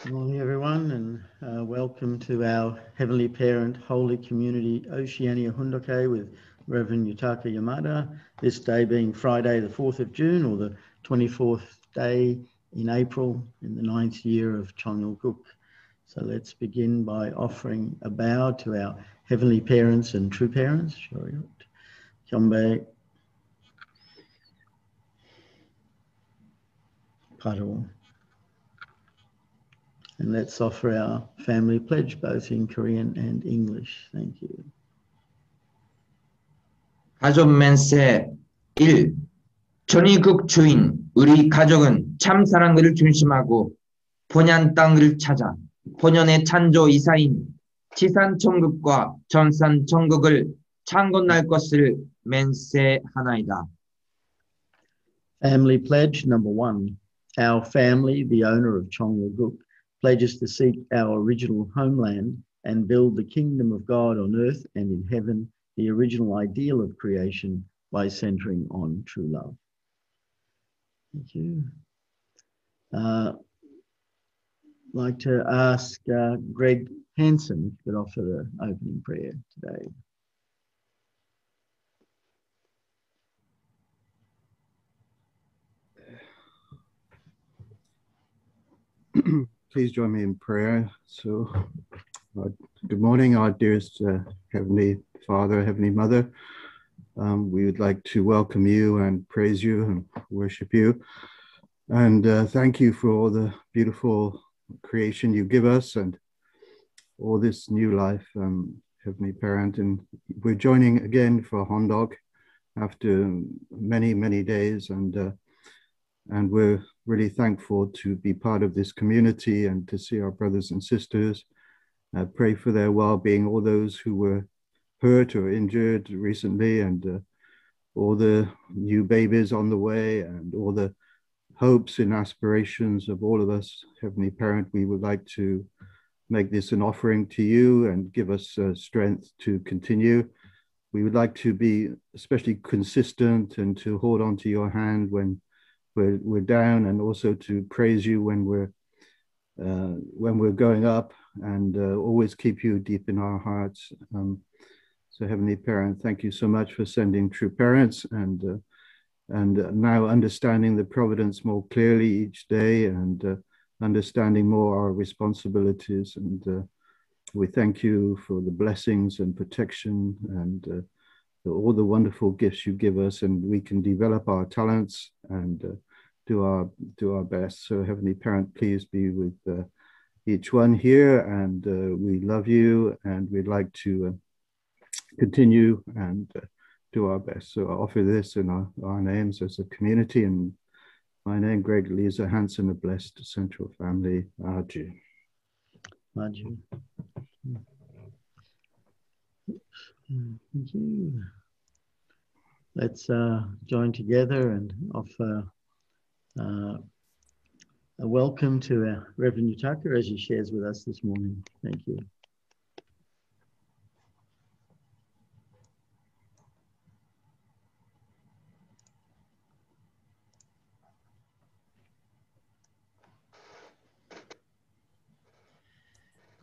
Good morning, everyone, and welcome to our Heavenly Parent Holy Community Oceania Hundoke with Reverend Yutaka Yamada, this day being Friday the 4th of June, or the 24th day in April in the 9th year of Chongyalguk. So let's begin by offering a bow to our Heavenly Parents and True Parents. Kyombe, Paro. And let's offer our family pledge both in Korean and English. Thank you. 가족 멘세 1. 전위국 주인 우리 가족은 참 사랑들을 중심하고 본연 땅을 찾아 본연의 창조 이사인 지산 천국과 전산 천국을 창건할 것을 맹세하나이다. Family pledge number 1. Our family, the owner of Chongyalguk, pledges to seek our original homeland and build the kingdom of God on earth and in heaven, the original ideal of creation by centering on true love. Thank you. I'd like to ask Greg Hansen if he could offer the opening prayer today. Please join me in prayer. So, good morning, our dearest Heavenly Father, Heavenly Mother. We would like to welcome you and praise you and worship you. And thank you for all the beautiful creation you give us and all this new life, Heavenly Parent. And we're joining again for Hondok after many, many days. And we're really thankful to be part of this community and to see our brothers and sisters. Pray for their well-being, all those who were hurt or injured recently, and all the new babies on the way, and all the hopes and aspirations of all of us. Heavenly Parent, we would like to make this an offering to you and give us strength to continue. We would like to be especially consistent and to hold on to your hand when we're down, and also to praise you when we're going up, and always keep you deep in our hearts. So Heavenly Parent, thank you so much for sending true parents, and now understanding the providence more clearly each day, and understanding more our responsibilities. And we thank you for the blessings and protection and all the wonderful gifts you give us, and we can develop our talents and do our best. So Heavenly Parent, please be with each one here, and we love you, and we'd like to continue and do our best. So I offer this in our names as a community, and my name, Greg Lisa Hansen, a blessed central family. Aju. Aju. Thank you. Let's join together and offer a welcome to our Reverend Yutaka as he shares with us this morning. Thank you.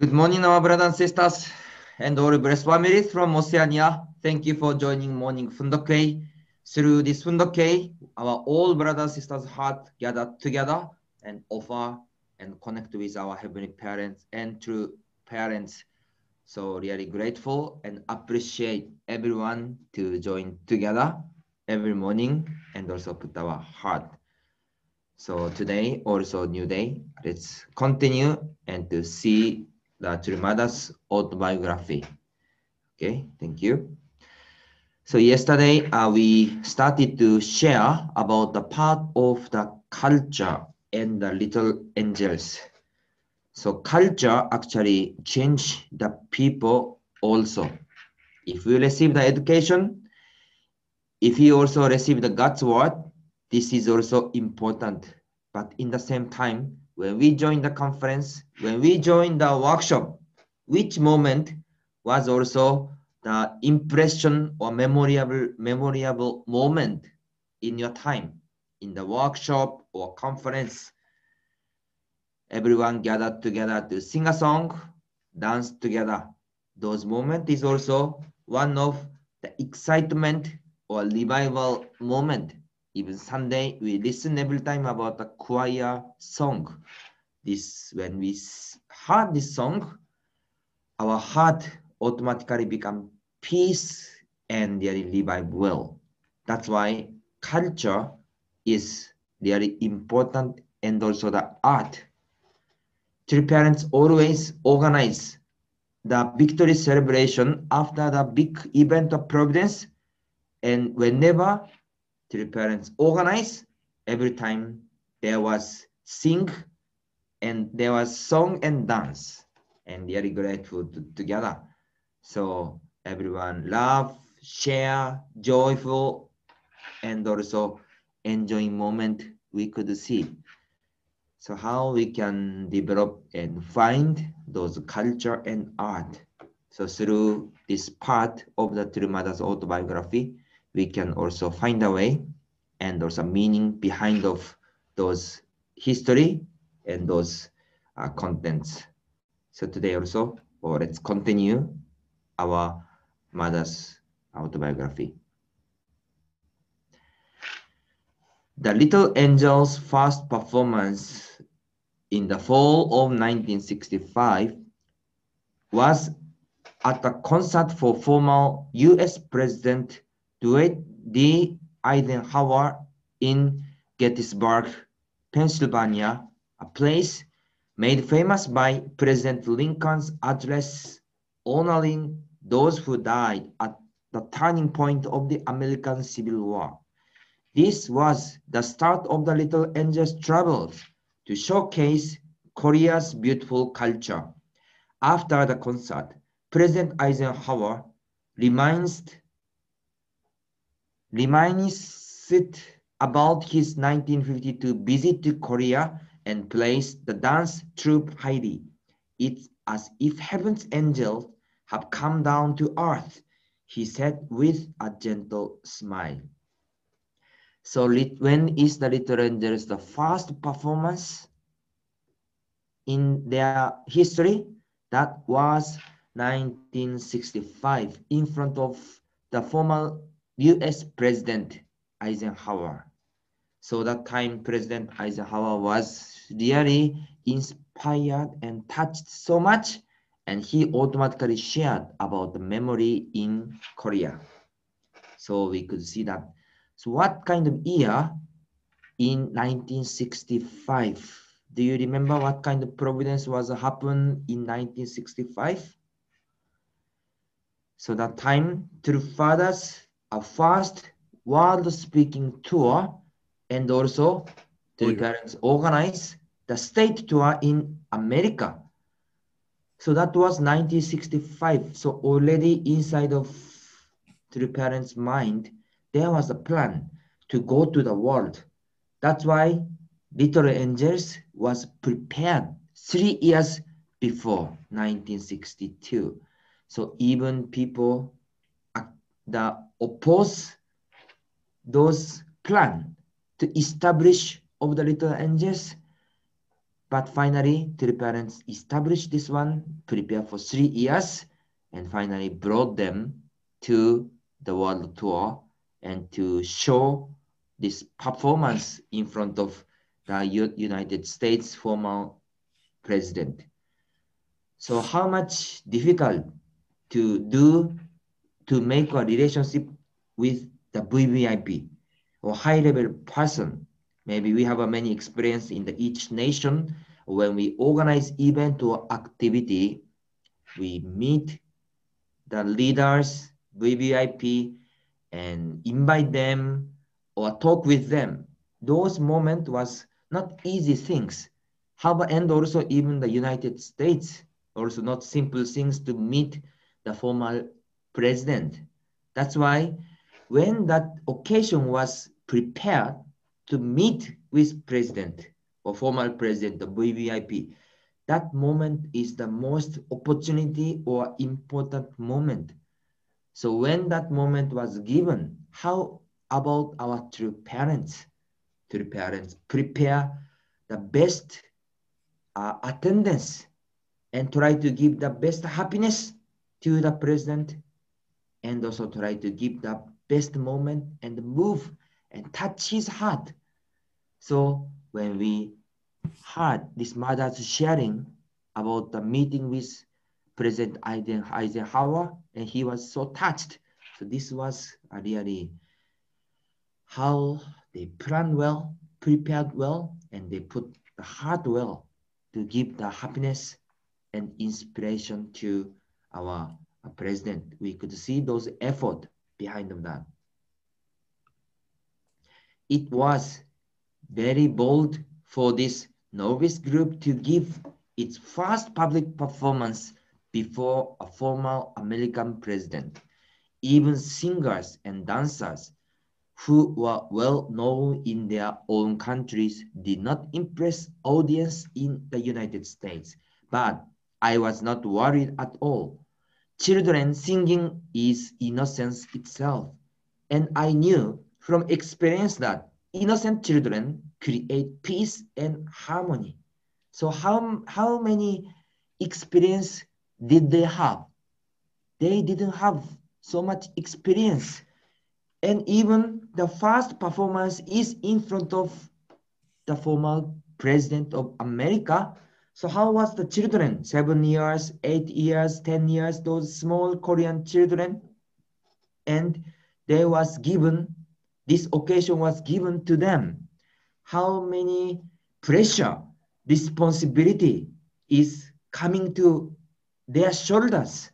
Good morning, our brothers and sisters, and all blessed families from Oceania. Thank you for joining morning Fundoke. Through this Fundoke, our all brothers and sisters' heart gathered together and offer and connect with our Heavenly Parents and true parents. So really grateful and appreciate everyone to join together every morning and also put our heart. So today, also new day, let's continue and to see the True Mother's autobiography. Okay, thank you. So yesterday, we started to share about the part of the culture and the little angels. So culture actually change the people also. If we receive the education, if you also receive the God's word, this is also important. But in the same time, when we join the conference, when we join the workshop, which moment was also the impression or memorable moment in your time, in the workshop or conference? Everyone gathered together to sing a song, dance together. Those moments is also one of the excitement or revival moment. Even Sunday, we listen every time about the choir song. This, when we heard this song, our heart automatically become peace and really revive well. That's why culture is really important, and also the art. Three parents always organize the victory celebration after the big event of Providence, and whenever three parents organize, every time there was sing and there was song and dance, and very grateful together. So everyone laugh, share, joyful, and also enjoying moment we could see. So how we can develop and find those culture and art. So through this part of the True Mother's autobiography, we can also find a way and also meaning behind of those history and those contents. So today also, let's continue our mother's autobiography. The Little Angel's first performance in the fall of 1965 was at a concert for former US President Dwight D. Eisenhower in Gettysburg, Pennsylvania, a place made famous by President Lincoln's address honoring those who died at the turning point of the American Civil War. This was the start of the Little Angel's travels to showcase Korea's beautiful culture. After the concert, President Eisenhower reminisced about his 1952 visit to Korea and praised the dance troupe highly. It's as if heaven's angels have come down to earth, he said with a gentle smile. So when is the Little Angels the first performance in their history? That was 1965 in front of the former US President Eisenhower. So that time President Eisenhower was really inspired and touched so much, and he automatically shared about the memory in Korea. So we could see that. So what kind of year in 1965? Do you remember what kind of providence was happened in 1965? So that time, True Fathers, a first world-speaking tour, and also True Parents organized the state tour in America. So that was 1965. So already inside of True Parents' mind, there was a plan to go to the world. That's why Little Angels was prepared 3 years before 1962. So even people that oppose those plans to establish of the Little Angels, but finally True Parents established this one, prepared for 3 years, and finally brought them to the world tour and to show this performance in front of the United States former president. So how much difficult to do to make a relationship with the VVIP or high-level person? Maybe we have a many experience in each nation. When we organize event or activity, we meet the leaders, VVIP, and invite them or talk with them. Those moments was not easy things, And also even the United States, also not simple things to meet the formal president. That's why when that occasion was prepared to meet with president or formal president, the VVIP, that moment is the most opportunity or important moment. So when that moment was given, how about our true parents? True parents prepare the best attendance and try to give the best happiness to the president, and also try to give the best moment and move and touch his heart. So when we heard this mother's sharing about the meeting with President Eisenhower, and he was so touched. So this was really how they planned well, prepared well, and they put the heart well to give the happiness and inspiration to our president. We could see those effort behind that. It was very bold for this novice group to give its first public performance before a formal American president. Even singers and dancers who were well known in their own countries did not impress audience in the United States. But I was not worried at all. Children singing is innocence itself. And I knew from experience that innocent children create peace and harmony. So how many experience did they have? They didn't have so much experience. And even the first performance is in front of the former president of America. So how was the children? 7 years, 8 years, 10 years, those small Korean children. And they was given, this occasion was given to them. How many pressure, responsibility is coming to their shoulders.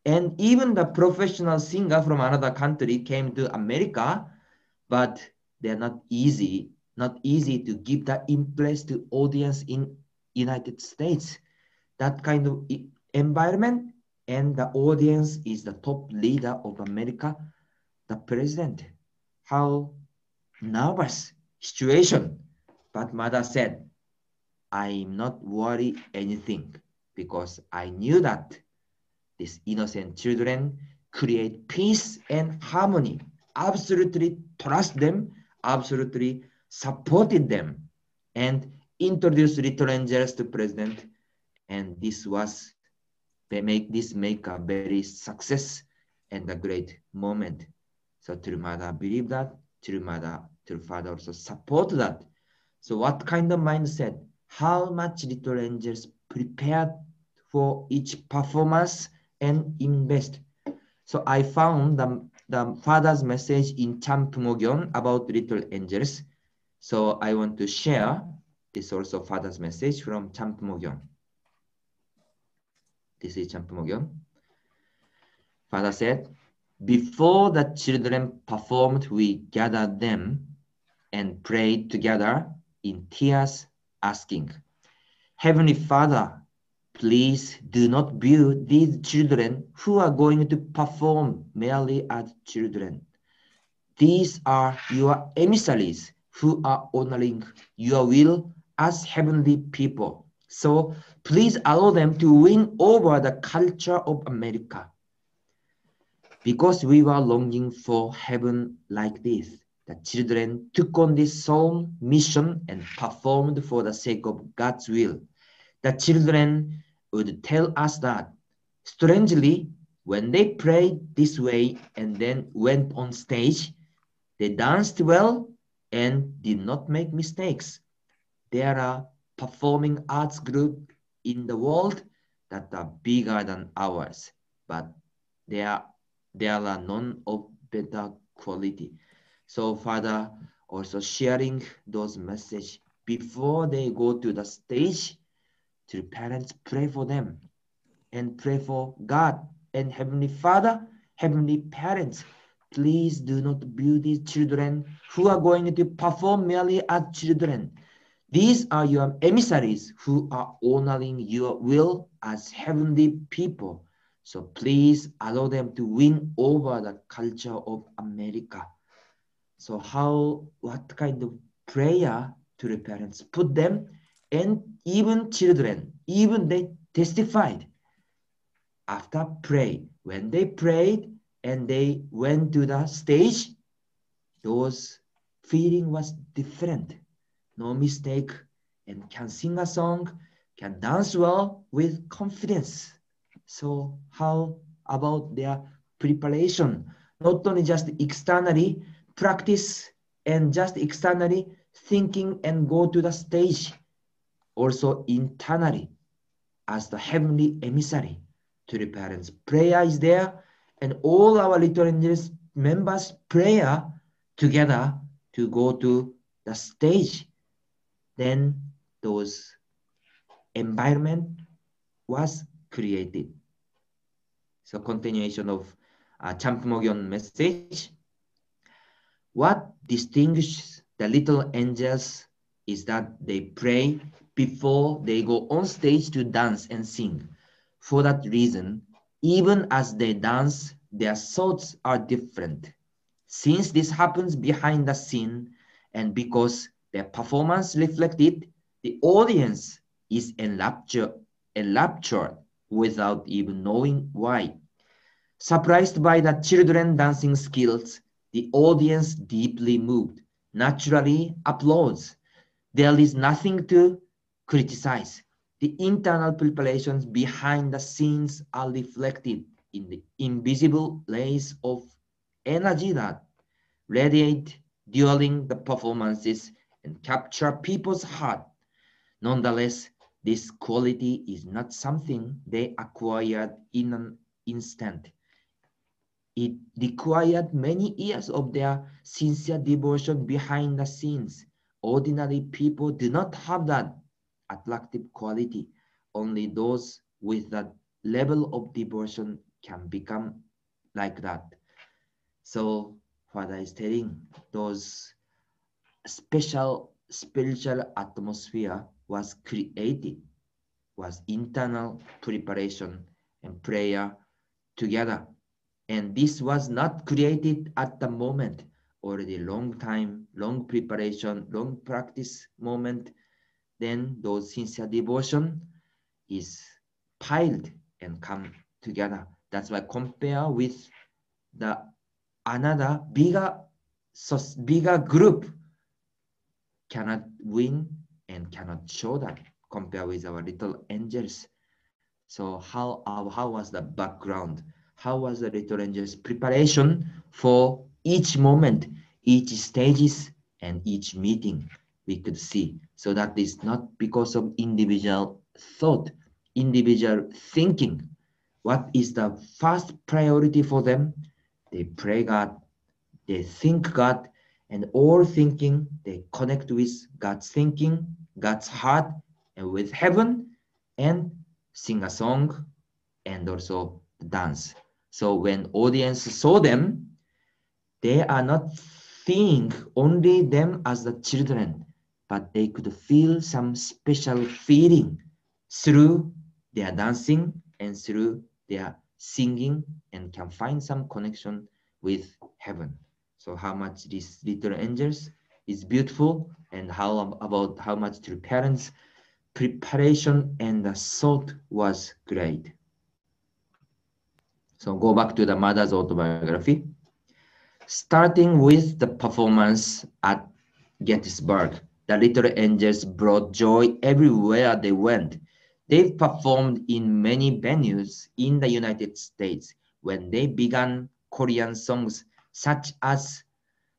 And even the professional singer from another country came to America, but they're not easy to give that impress to audience in United States. That kind of environment, and the audience is the top leader of America, the president. How nervous situation. But mother said, I'm not worried anything, because I knew that these innocent children create peace and harmony. Absolutely trust them, absolutely supported them, and introduced little angels to president. And this was make a very success and a great moment. So true mother believe that, true father also support that. So what kind of mindset? How much little angels prepared for each performance and invest. So I found the father's message in Champmogyon about little angels. So I want to share this also father's message from Champmogyon. This is Champmogyon. Father said, before the children performed, we gathered them and prayed together in tears, asking, Heavenly Father, please do not view these children who are going to perform merely as children. These are your emissaries who are honoring your will as heavenly people. So please allow them to win over the culture of America. Because we were longing for heaven like this, the children took on this solemn mission and performed for the sake of God's will. The children would tell us that, strangely, when they prayed this way and then went on stage, they danced well and did not make mistakes. There are performing arts groups in the world that are bigger than ours, but there are none of better quality. So Father also sharing those messages before they go to the stage. To parents, pray for them and pray for God and Heavenly Father, Heavenly Parents. Please do not view these children who are going to perform merely as children. These are your emissaries who are honoring your will as heavenly people. So please allow them to win over the culture of America. So what kind of prayer to the parents put them, and even children, even they testified after pray. When they prayed and they went to the stage, those feeling was different. No mistake, and can sing a song, can dance well with confidence. So how about their preparation? Not only just externally practice and just externally thinking and go to the stage, also internally as the heavenly emissary to the parents. Prayer is there, and all our little angels members prayer together to go to the stage. Then those environment was created. So continuation of Champmogyon message. What distinguishes the little angels is that they pray before they go on stage to dance and sing. For that reason, even as they dance, their thoughts are different. Since this happens behind the scene, and because their performance reflected, the audience is enraptured without even knowing why. Surprised by the children's dancing skills, the audience deeply moved, naturally applauds. There is nothing to criticize. The internal preparations behind the scenes are reflected in the invisible rays of energy that radiate during the performances and capture people's heart. Nonetheless, this quality is not something they acquired in an instant. It required many years of their sincere devotion behind the scenes. Ordinary people do not have that attractive quality. Only those with that level of devotion can become like that. So Father is telling, those special spiritual atmosphere was created, was internal preparation and prayer together. And this was not created at the moment, already long time, long preparation, long practice moment. Then those sincere devotion is piled and come together. That's why compare with the another bigger group cannot win and cannot show that compare with our little angels. So how was the background? How was the little angels preparation for each moment, each stages, and each meeting we could see. So that is not because of individual thought, individual thinking. What is the first priority for them? They pray God, they think God, and all thinking, they connect with God's thinking, God's heart, and with heaven, and sing a song, and also dance. So when audience saw them, they are not seeing only them as the children, but they could feel some special feeling through their dancing and through their singing, and can find some connection with heaven. So how much these little angels is beautiful, and how about how much their parents' preparation and the thought was great. So go back to the mother's autobiography. Starting with the performance at Gettysburg, the little angels brought joy everywhere they went. They've performed in many venues in the United States. When they began Korean songs such as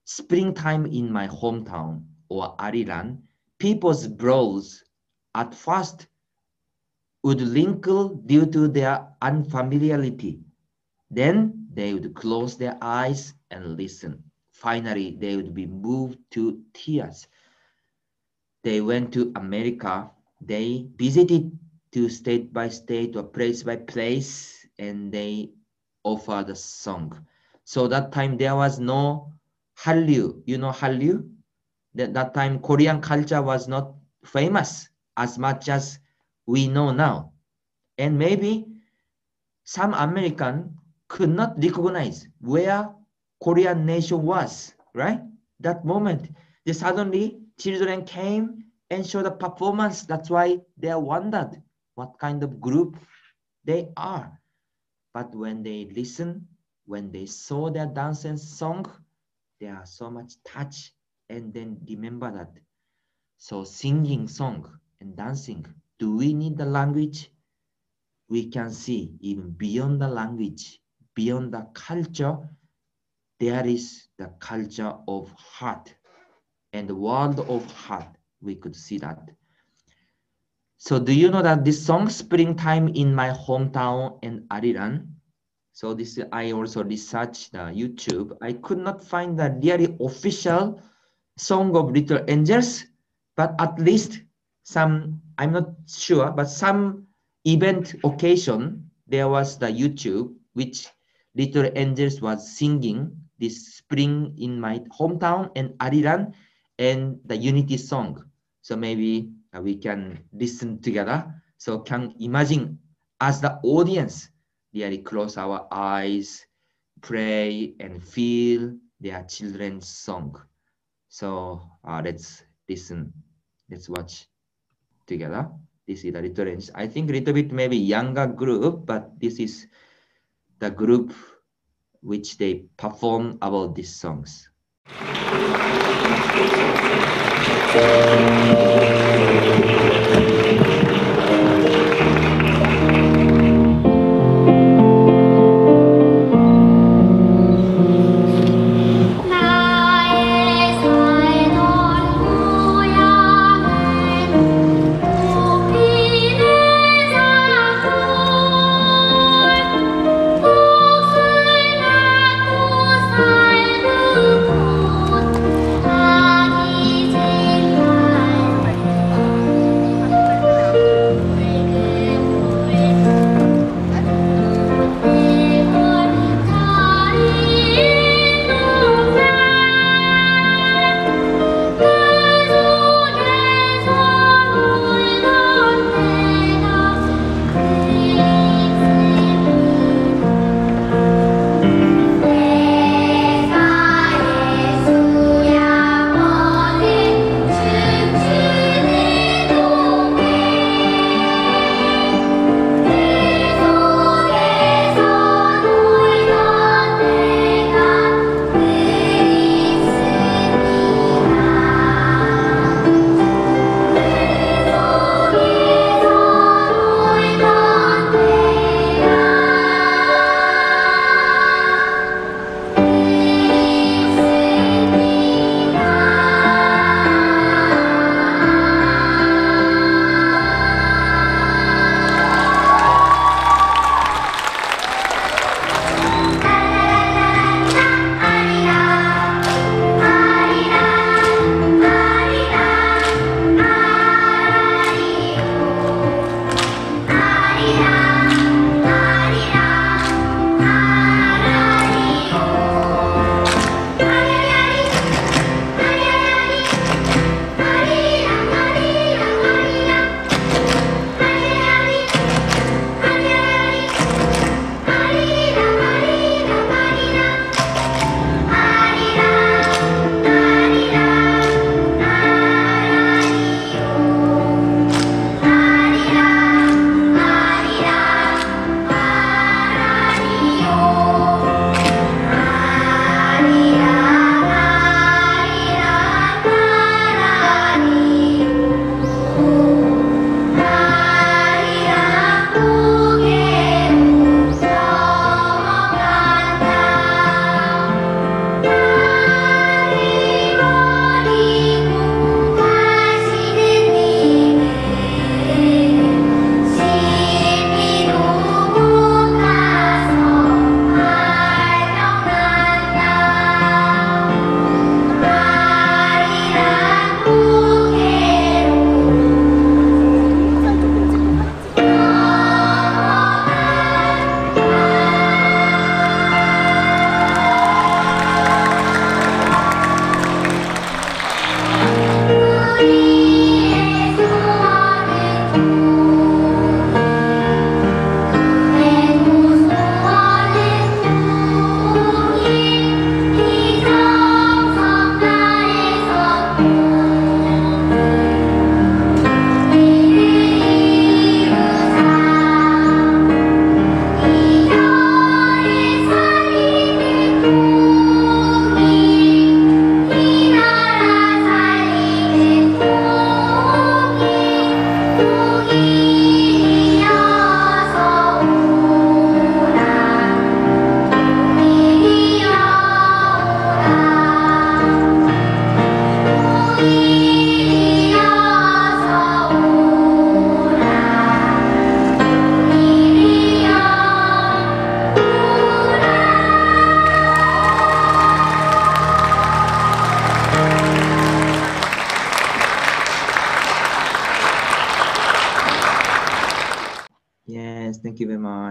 Springtime in My Hometown or Ariran, people's brows at first would wrinkle due to their unfamiliarity. Then they would close their eyes and listen. Finally, they would be moved to tears. They went to America. They visited to state by state or place by place, and they offered a song. So that time there was no Hallyu. You know Hallyu? That time Korean culture was not famous as much as we know now. And maybe some American could not recognize where Korean nation was, right? That moment, they suddenly children came and showed a performance. That's why they wondered what kind of group they are. But when they listen, when they saw their dance and song, they are so much touched and then remember that. So singing song and dancing, do we need the language? We can see even beyond the language, beyond the culture, there is the culture of heart and the world of heart. We could see that. So do you know that this song Springtime in my hometown in Ariran? So this I also researched the YouTube. I could not find the really official song of Little Angels, but at least some, I'm not sure, but some event occasion, there was the YouTube, which Little Angels was singing this spring in my hometown and Ariran and the unity song. So maybe we can listen together. So can imagine as the audience, really close our eyes, pray and feel their children's song. So let's listen, let's watch together. This is the Little Angels. I think a little bit maybe younger group, but this is the group which they perform about these songs.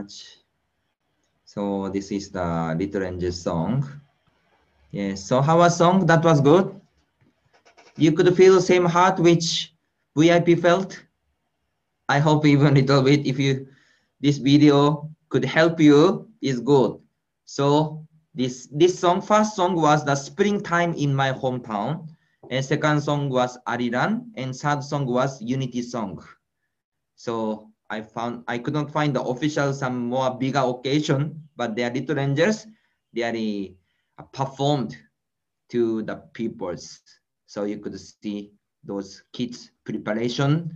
much. So this is the Little Angel song. Yes. So how was song? That was good. You could feel the same heart which VIP felt. I hope even a little bit. If you this video could help you, is good. So this song, first song was the Springtime in My Hometown, and second song was Ariran, and third song was Unity song. So I could not find the official some more bigger occasion, but they are Little Angels. They are performed to the peoples. So you could see those kids preparation,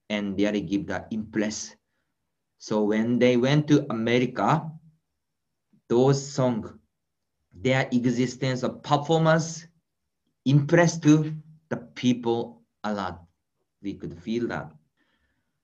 and they give the impress. So when they went to America, those songs, their existence of performance impressed to the people a lot. We could feel that.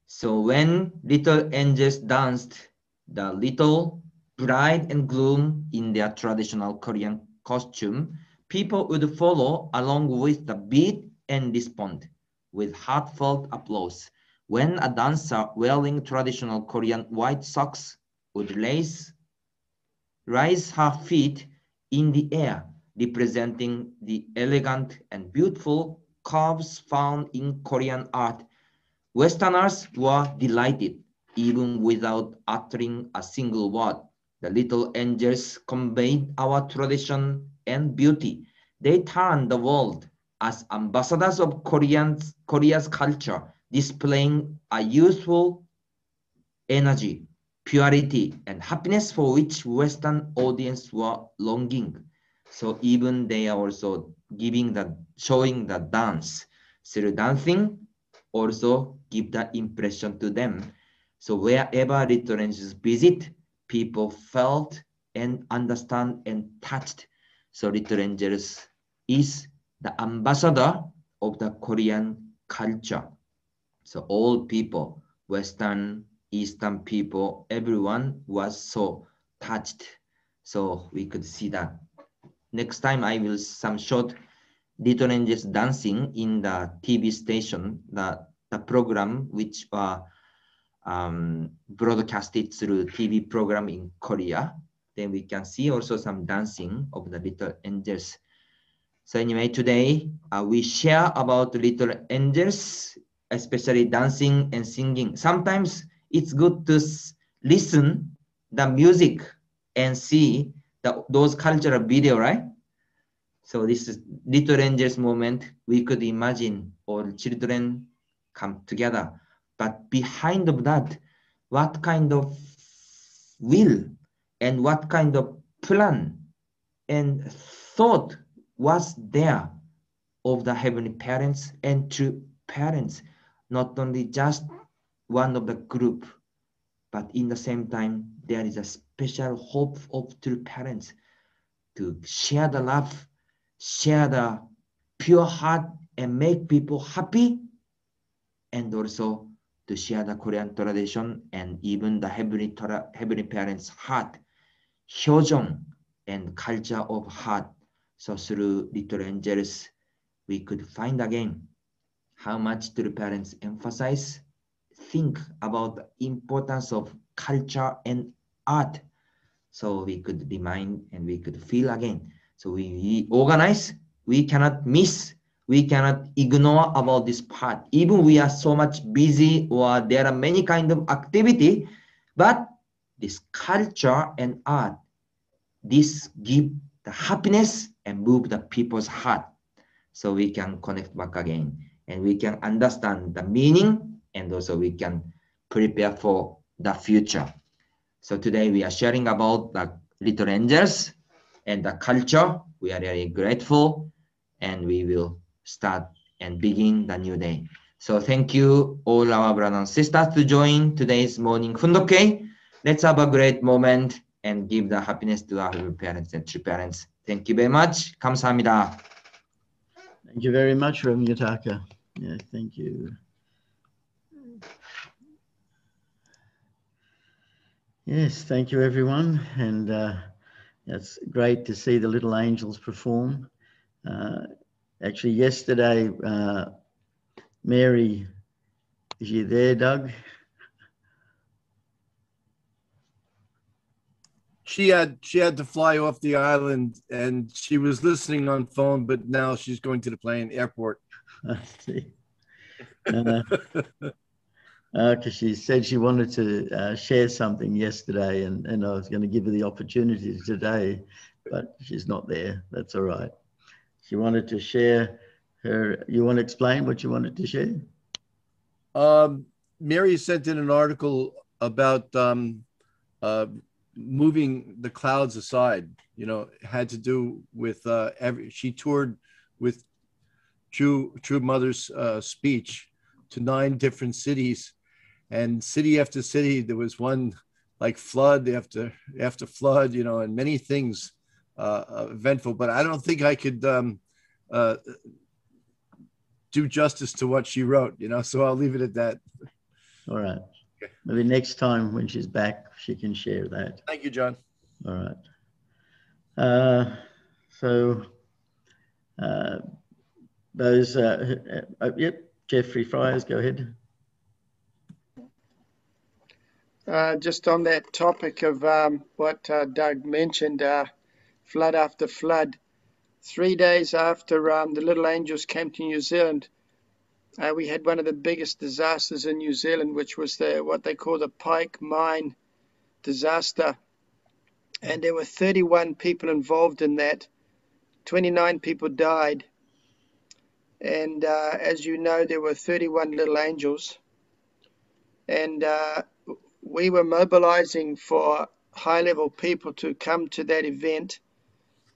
So when Little Angels danced, the little bride and groom in their traditional Korean costume, people would follow along with the beat and respond with heartfelt applause. When a dancer wearing traditional Korean white socks would raise her feet in the air, representing the elegant and beautiful curves found in Korean art, Westerners were delighted, even without uttering a single word. The Little Angels conveyed our tradition and beauty. They turned the world as ambassadors of Korea's culture, displaying a youthful energy, purity, and happiness for which Western audience were longing. So even they are also showing the dance. Through dancing, also give that impression to them. So wherever Little Angels visit, people felt and understand and touched. So Little Angels is the ambassador of the Korean culture. So all people, Western, Eastern people, everyone was so touched. So we could see that. Next time I will some short Little Angels dancing in the TV station, the program which broadcasted through TV program in Korea. Then we can see also some dancing of the Little Angels. So anyway, today we share about Little Angels, especially dancing and singing. Sometimes it's good to listen the music and see those cultural video, right? So this is Little Angels moment. We could imagine all children come together. But behind of that, what kind of will and what kind of plan and thought was there of the heavenly parents and true parents, not only just one of the group, but in the same time, there is a special hope of true parents to share the love, share the pure heart, and make people happy, and also to share the Korean tradition and even the heavenly parents' heart, Hyojong, and culture of heart. So through Little Angels, we could find again how much true parents emphasize, think about the importance of culture and art. So we could remind and we could feel again. So we organize, we cannot miss, we cannot ignore about this part. Even we are so much busy or there are many kind of activity, but this culture and art, this give the happiness and move the people's heart. So we can connect back again and we can understand the meaning and also we can prepare for the future. So today we are sharing about the Little Angels and the culture. We are very grateful and we will start and begin the new day. So thank you all our brothers and sisters to join today's morning Fundoke. Let's have a great moment and give the happiness to our parents and true parents. Thank you very much. 감사합니다. Thank you very much, Reverend Yutaka. Yeah, thank you. Yes, thank you, everyone. And it's great to see the little angels perform. Actually, yesterday, Mary, is you there, Doug? she had to fly off the island, and she was listening on phone, but now she's going to the plane airport. I see. Because she said she wanted to share something yesterday, and I was going to give her the opportunity today, but she's not there. That's all right. She wanted to share her. You want to explain what you wanted to share? Mary sent in an article about moving the clouds aside. You know, had to do with she toured with True Mother's speech to 9 different cities, and city after city there was one like flood after flood, you know, and many things eventful. But I don't think I could do justice to what she wrote, you know, so I'll leave it at that. All right. Okay. Maybe next time when she's back, she can share that. Thank you, John. All right. Yep, Jeffrey Friars, go ahead. Just on that topic of what Doug mentioned, flood after flood. 3 days after the Little Angels came to New Zealand, we had one of the biggest disasters in New Zealand, which was what they call the Pike Mine disaster. And there were 31 people involved in that. 29 people died. And as you know, there were 31 Little Angels. And we were mobilizing for high-level people to come to that event.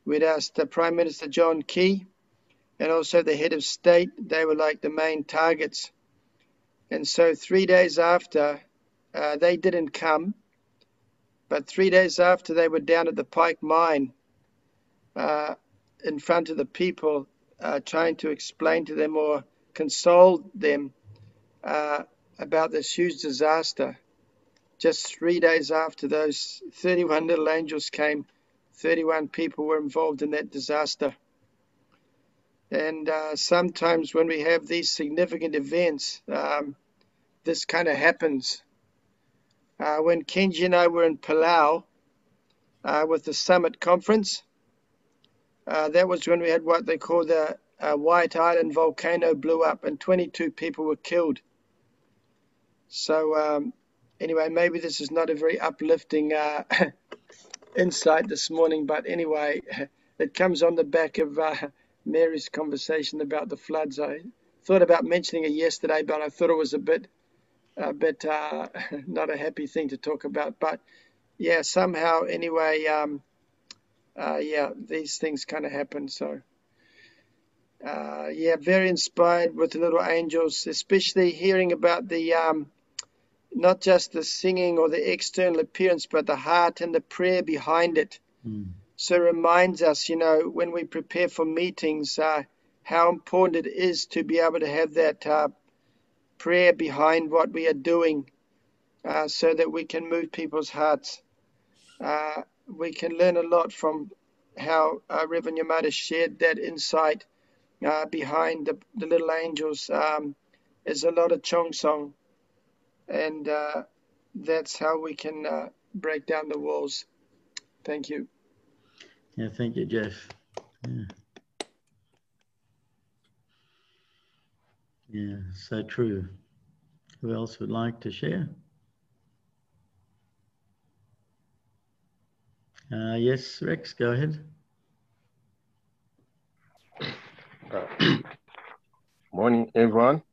We'd asked the Prime Minister John Key and also the head of state. They were like the main targets. And so 3 days after, they didn't come. But 3 days after, they were down at the Pike Mine in front of the people, trying to explain to them or console them about this huge disaster. Just 3 days after those 31 Little Angels came, 31 people were involved in that disaster. And sometimes when we have these significant events, this kind of happens. When Kenji and I were in Palau with the summit conference, that was when we had what they call the White Island volcano blew up and 22 people were killed. So anyway, maybe this is not a very uplifting insight this morning, but anyway, it comes on the back of Mary's conversation about the floods. I thought about mentioning it yesterday, but I thought it was a bit not a happy thing to talk about. But yeah, somehow anyway, yeah, these things kind of happen. So yeah, very inspired with the Little Angels, especially hearing about the not just the singing or the external appearance, but the heart and the prayer behind it. So it reminds us, you know, when we prepare for meetings, how important it is to be able to have that prayer behind what we are doing, so that we can move people's hearts. We can learn a lot from how Reverend Yamada shared that insight behind the Little Angels. There's a lot of Chong Song, and that's how we can break down the walls. Thank you. Yeah, thank you, Jeff. Yeah, so true. Who else would like to share? Yes, Rex, go ahead. Morning, everyone.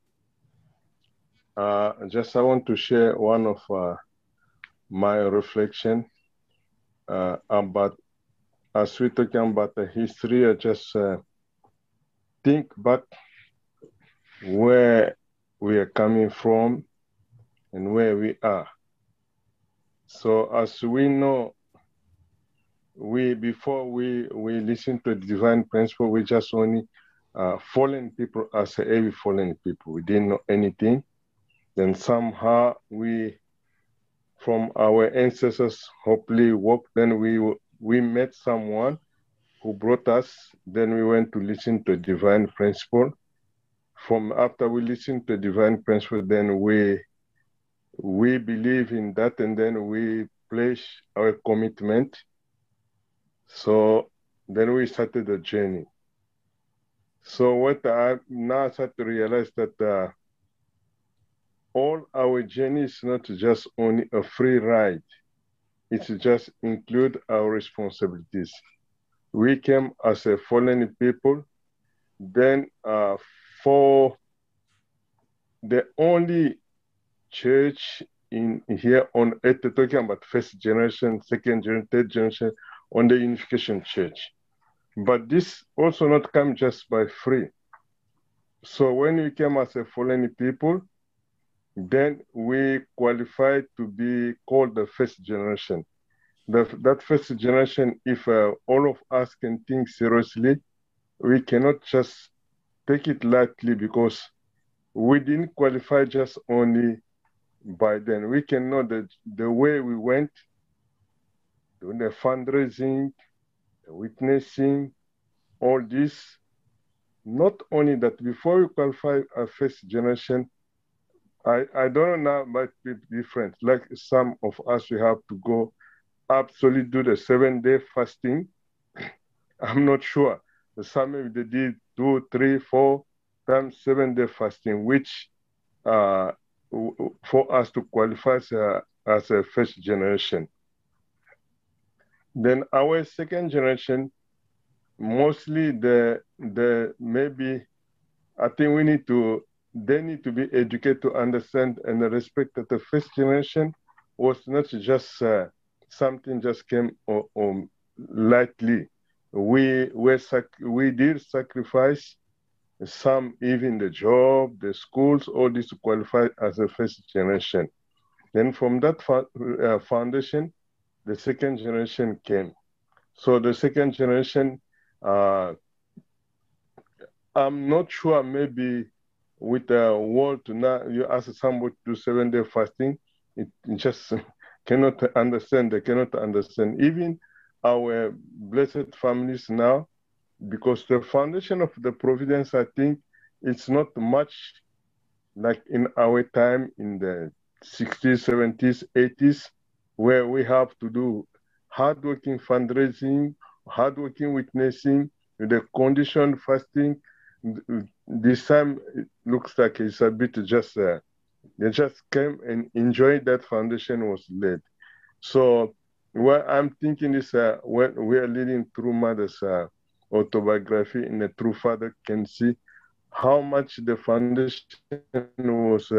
I want to share one of my reflection about, as we're talking about the history, I just think back where we are coming from and where we are. So as we know, before we listen to the divine principle, we just only fallen people as heavy fallen people. We didn't know anything. Then somehow we, from our ancestors, hopefully walked. Then we met someone who brought us. Then we went to listen to divine principle. From after we listened to divine principle, then we believe in that, and then we pledge our commitment So then we started the journey. So what I now start to realize that all our journey is not just only a free ride. It just include our responsibilities. We came as a fallen people. Then for the only church in here on earth, talking about first generation, second generation, third generation, on the unification church. But this also not come just by free. So when we came as a fallen people, then we qualified to be called the first generation. That first generation, if all of us can think seriously, we cannot just take it lightly because we didn't qualify just only by then. We can know that the way we went, doing the fundraising, the witnessing, all this. Not only that, before we qualify a first generation, I don't know now, might be different. Like some of us, we have to go absolutely do the 7-day fasting. I'm not sure. Some maybe they did 2, 3, 4 times 7-day fasting, which for us to qualify as a first generation. Then our second generation, mostly maybe I think they need to be educated to understand and respect that the first generation was not just something just came lightly. We did sacrifice some, even the job, the schools, all this to qualify as a first generation. Then from that foundation, the second generation came. So the second generation, I'm not sure, maybe with the world to now, you ask somebody to do 7-day fasting, it just cannot understand. They cannot understand. Even our blessed families now, because the foundation of the providence, I think, it's not much like in our time in the 60s, 70s, 80s, where we have to do hardworking fundraising, hardworking witnessing, the conditioned fasting. This time it looks like it's a bit just, they just came and enjoyed that foundation was laid. So what I'm thinking is when we are leading through Mother's autobiography, and the true father can see how much the foundation was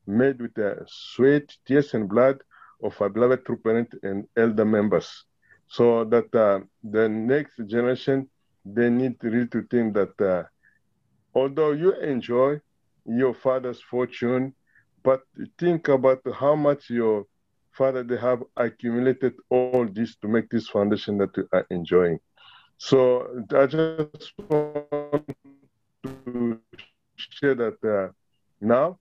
made with the sweat, tears, and blood of our beloved true parent and elder members. So that the next generation, they need really to think that although you enjoy your father's fortune, but think about how much your father, they have accumulated all this to make this foundation that you are enjoying. So I just want to share that now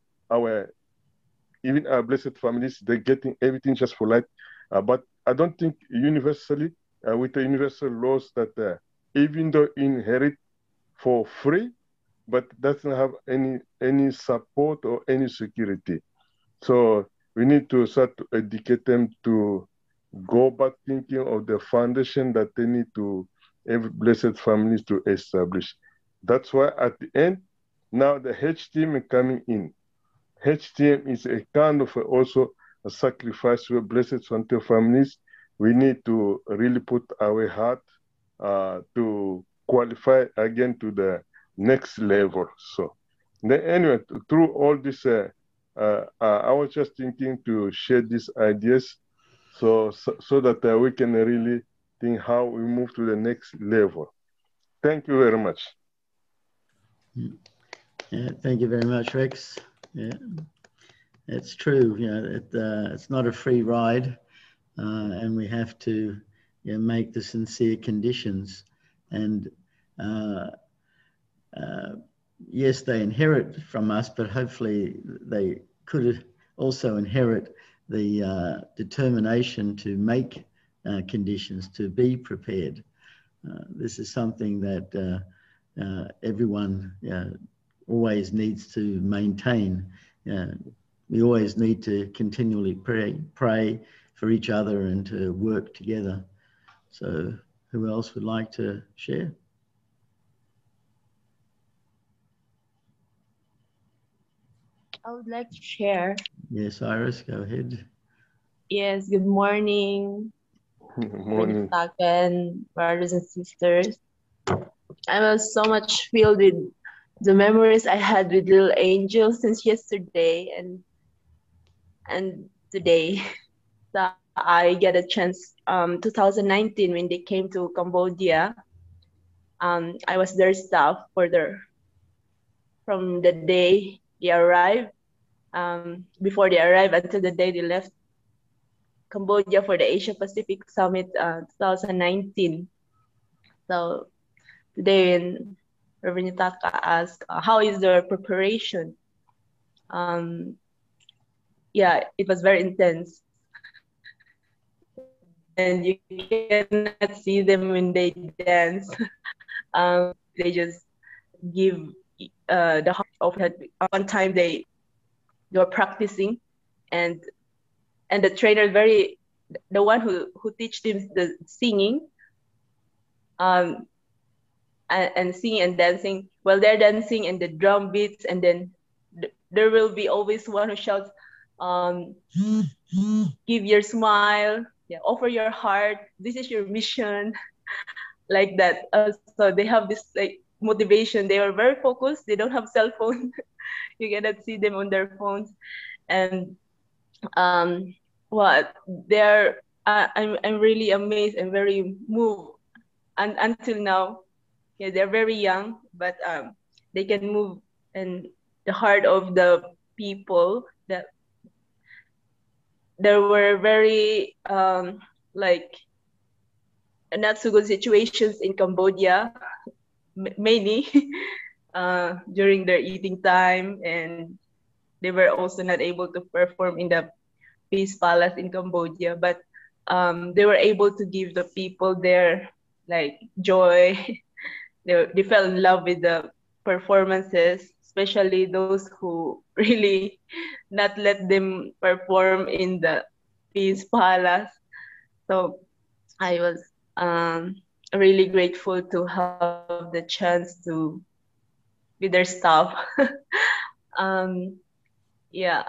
even our blessed families, they're getting everything just for life. But I don't think universally, with the universal laws that even though inherit for free, but doesn't have any support or any security. So we need to start to educate them to go back thinking of the foundation that they need to every blessed families to establish. That's why at the end, now the HTM is coming in. HTM is a kind of also a sacrifice for blessed Sante families. We need to really put our heart to qualify again to the next level. So then anyway, through all this, I was just thinking to share these ideas so that we can really think how we move to the next level. Thank you very much. Yeah, thank you very much, Rex. Yeah, it's true. You know, it's not a free ride, and we have to make the sincere conditions. And yes, they inherit from us, but hopefully they could also inherit the determination to make conditions, to be prepared. This is something that everyone always needs to maintain. We always need to continually pray for each other and to work together. So who else would like to share? I would like to share. Yes, Iris, go ahead. Yes, good morning, Good morning. and brothers and sisters. I was so much filled with the memories I had with little angels since yesterday and today. So I get a chance 2019 when they came to Cambodia. I was their staff from the day they arrived, before they arrived until the day they left Cambodia for the Asia Pacific Summit 2019. So today when Reverend Taka asked, how is the preparation? Yeah, it was very intense. And you cannot see them when they dance. They just give the heart of it. One time they were practicing, and the trainer, the one who teach them the singing, and singing and dancing. While they're dancing and the drum beats, and then there will be always one who shouts, give your smile, yeah, offer your heart, this is your mission, like that. So they have this like motivation. They are very focused. They don't have cell phone. You cannot see them on their phones. And well, I'm really amazed and very moved. And until now, yeah, they're very young, but they can move in the heart of the people. That there were very like not so good situations in Cambodia, many during their eating time, and they were also not able to perform in the Peace Palace in Cambodia, but they were able to give the people there like joy. They fell in love with the performances, especially those who really not let them perform in the Peace Palace. So I was really grateful to have the chance to be their staff. Yeah.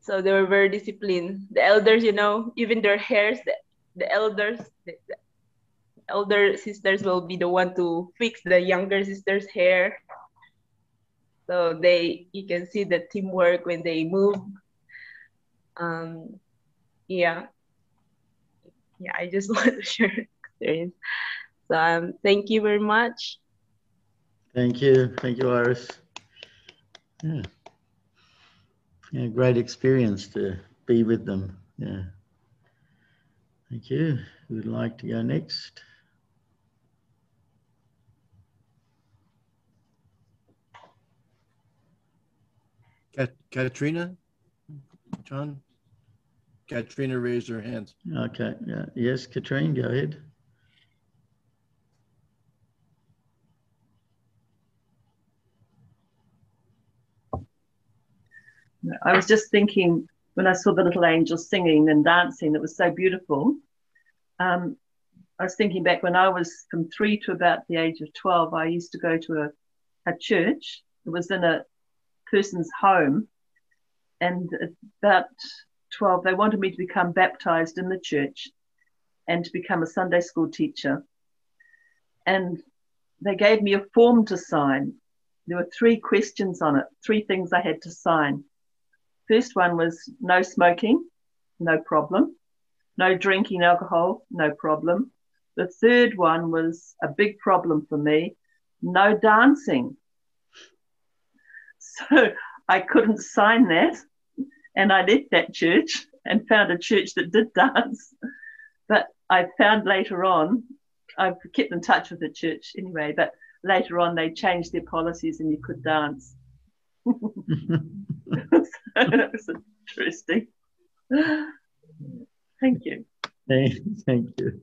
So they were very disciplined. The elders, even their hairs, the elders, the elder sisters will be the one to fix the younger sister's hair. So you can see the teamwork when they move. Yeah, I just want to share experience. So thank you very much. Thank you, Iris. Yeah, great experience to be with them. Yeah. Thank you. Who would like to go next? Katrina? John? Katrina raised her hand. Okay. Yeah. Yes, Katrine, go ahead. I was just thinking when I saw the little angels singing and dancing, it was so beautiful. I was thinking back when I was from 3 to about the age of 12, I used to go to a church. It was in a person's home. And about 12, they wanted me to become baptized in the church and to become a Sunday school teacher. And they gave me a form to sign. There were 3 questions on it, 3 things I had to sign. First one was no smoking, no problem. No drinking alcohol, no problem. The third one was a big problem for me, no dancing. So I couldn't sign that. And I left that church and found a church that did dance. But I found later on, I've kept in touch with the church anyway, but later on they changed their policies and you could dance. So that was interesting. Thank you. Thank you.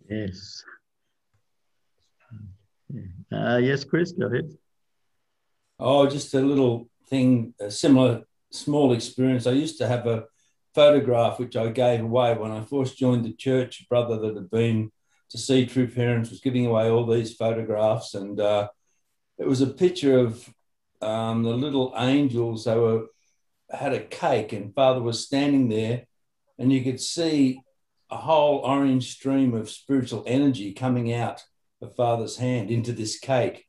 Yes. Yes, Chris, go ahead. Oh, just a little thing, a similar small experience. I used to have a photograph which I gave away when I first joined the church. A brother that had been to see True Parents was giving away all these photographs, and it was a picture of the little angels. They had a cake, and Father was standing there, and you could see a whole orange stream of spiritual energy coming out of Father's hand into this cake,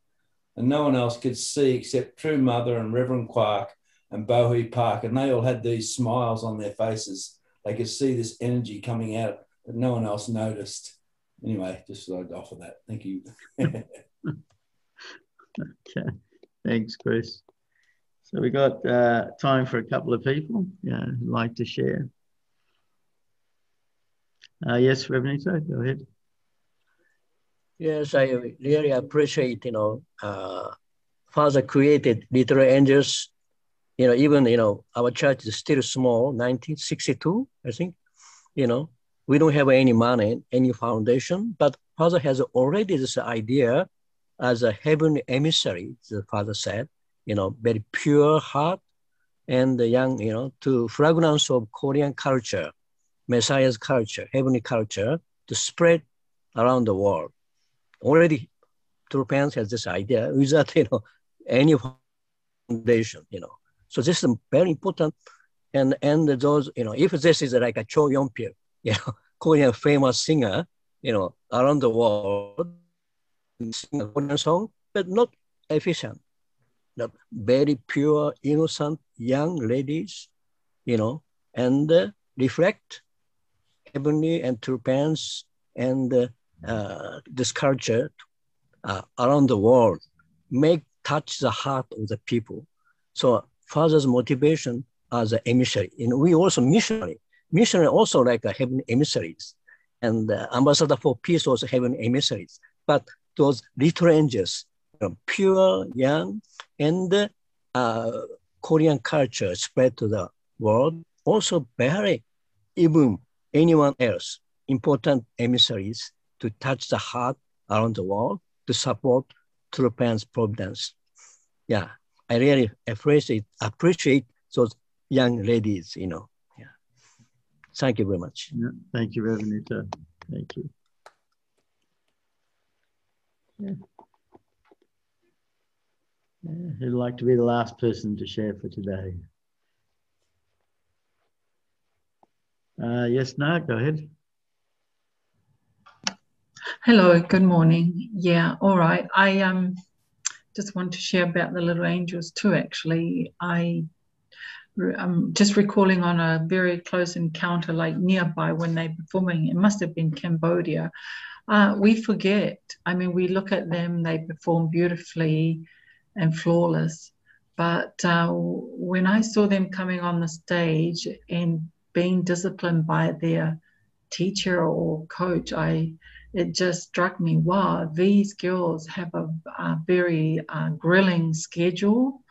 and no one else could see except True Mother and Reverend Quark and Bowie Park, and they all had these smiles on their faces. They could see this energy coming out, but no one else noticed. Anyway, just thought I'd offer that. Thank you. Okay, thanks, Chris. So we got time for a couple of people who'd like to share. Yes, Reverend, go ahead. Yes, I really appreciate, Father created little angels. Even, our church is still small, 1962, I think. We don't have any money, any foundation, but Father has already this idea as a heavenly emissary, the Father said, very pure heart and young, to fragrance of Korean culture, Messiah's culture, heavenly culture, to spread around the world. Already, True Parents has this idea without, any foundation, So this is very important. And those, if this is like a Cho Yong-pil, Korean famous singer, around the world, sing a Korean song, but not efficient. Not very pure, innocent young ladies, and reflect heavenly and True Parents and this culture around the world, touch the heart of the people. So Father's motivation as an emissary, we also missionary also like a heavenly emissaries, and ambassador for peace also heavenly emissaries. But those little angels, pure, young, and Korean culture spread to the world, also very even anyone else, important emissaries to touch the heart around the world to support True Parents' providence. Yeah, I really appreciate those young ladies, Thank you very much. Yeah, thank you, Reverend. Thank you. Who'd like to be the last person to share for today? Yes, no, go ahead. Hello, good morning. Yeah, all right. I just want to share about the little angels too, actually. I'm just recalling on a very close encounter like nearby when they were performing. It must have been Cambodia. We forget. I mean, we look at them, they perform beautifully and flawless. But when I saw them coming on the stage and being disciplined by their teacher or coach, it just struck me, wow, these girls have a very grilling schedule.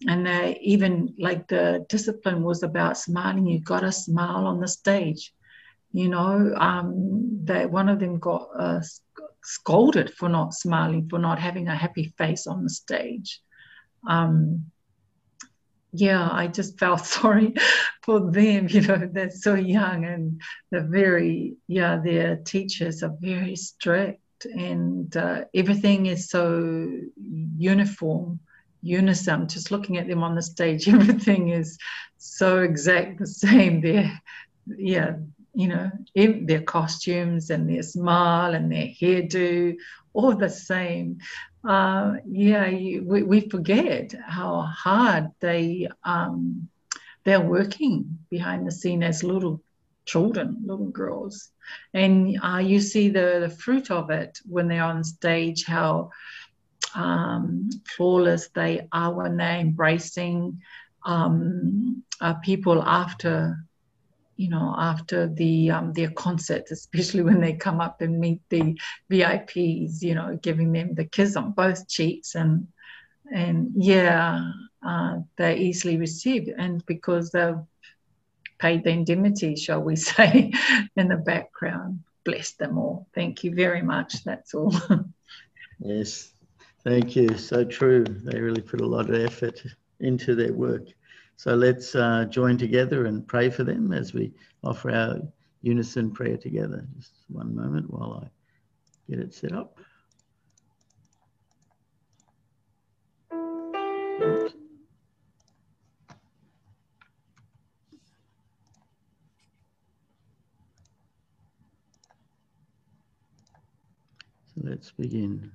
And they even, like, the discipline was about smiling. You got to smile on the stage. That one of them got scolded for not smiling, for not having a happy face on the stage. Yeah, I just felt sorry for them. They're so young, and their teachers are very strict, and everything is so uniform. Unison, just looking at them on the stage, everything is so exact the same. Their costumes and their smile and their hairdo, all the same. We forget how hard they're working behind the scene as little children, little girls, and you see the fruit of it when they're on stage, how flawless they are when they're embracing people after their concerts, especially when they come up and meet the VIPs, giving them the kiss on both cheeks, and they're easily received, and because they've paid the indemnity, shall we say, in the background. Bless them all. Thank you very much. That's all. Yes. Thank you. So true. They really put a lot of effort into their work. So let's join together and pray for them as we offer our unison prayer together. Just one moment while I get it set up. Oops. So let's begin.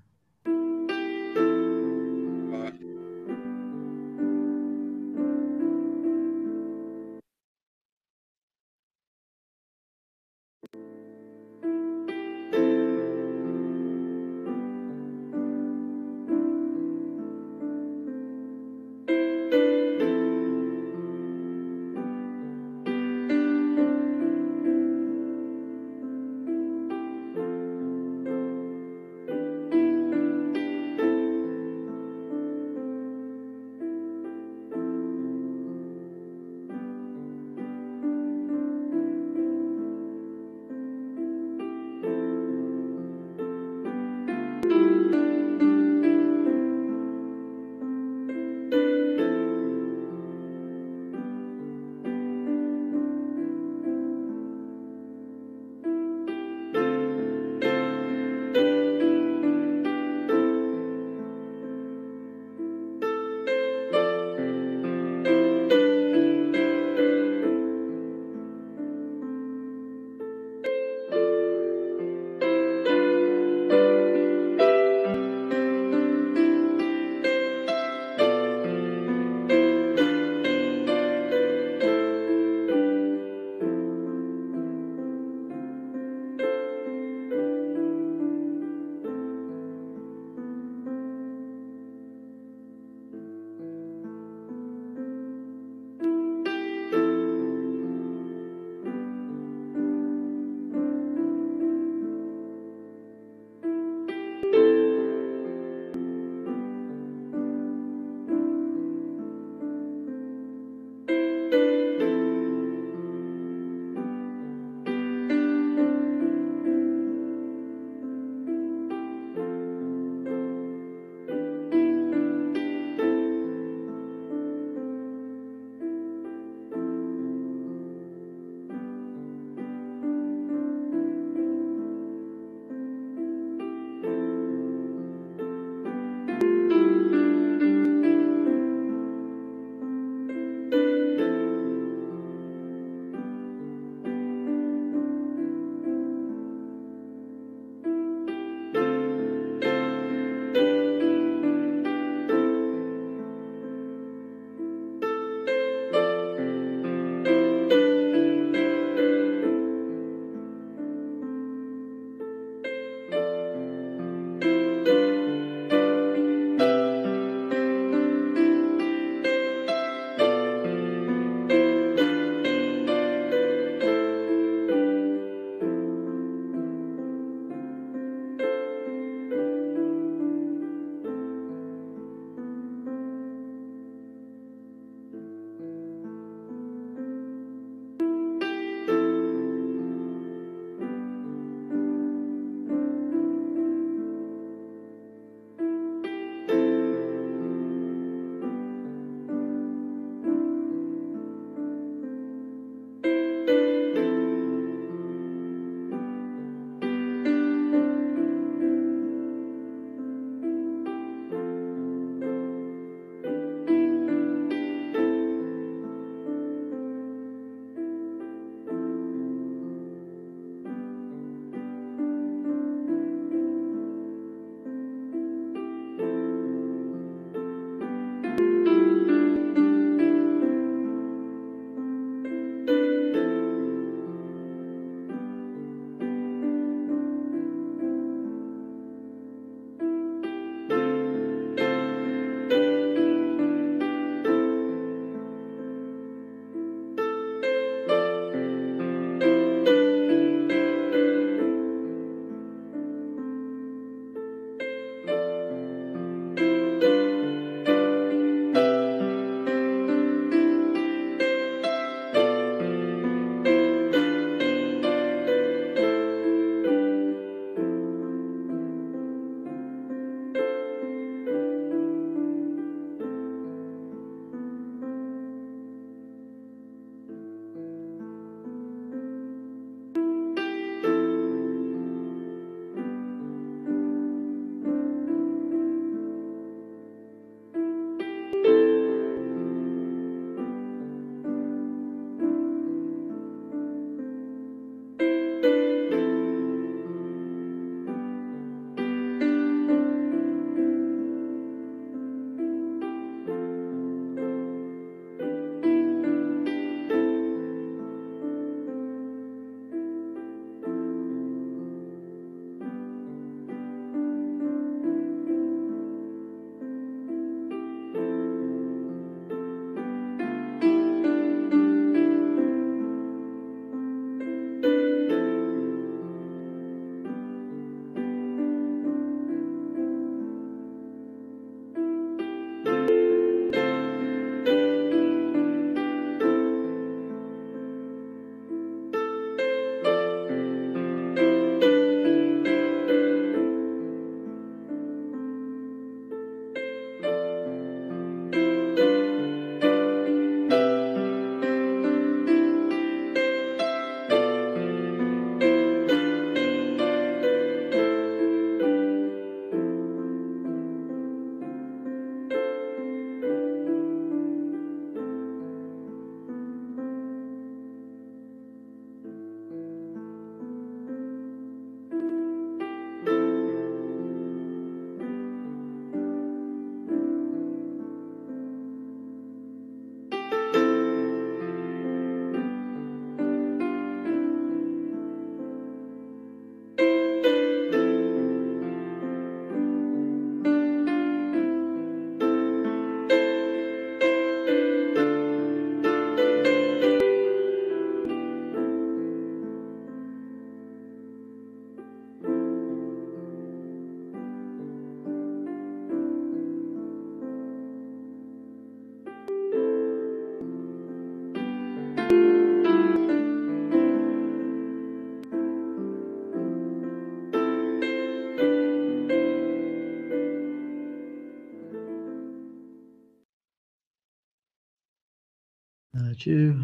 Ju.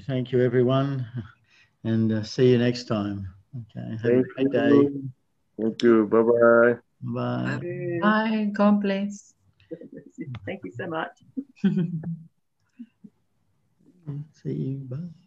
Thank you, everyone, and see you next time. Okay, have a great day. Thank you. Bye-bye. Bye. Bye. God bless. Thank you so much. See you. Bye.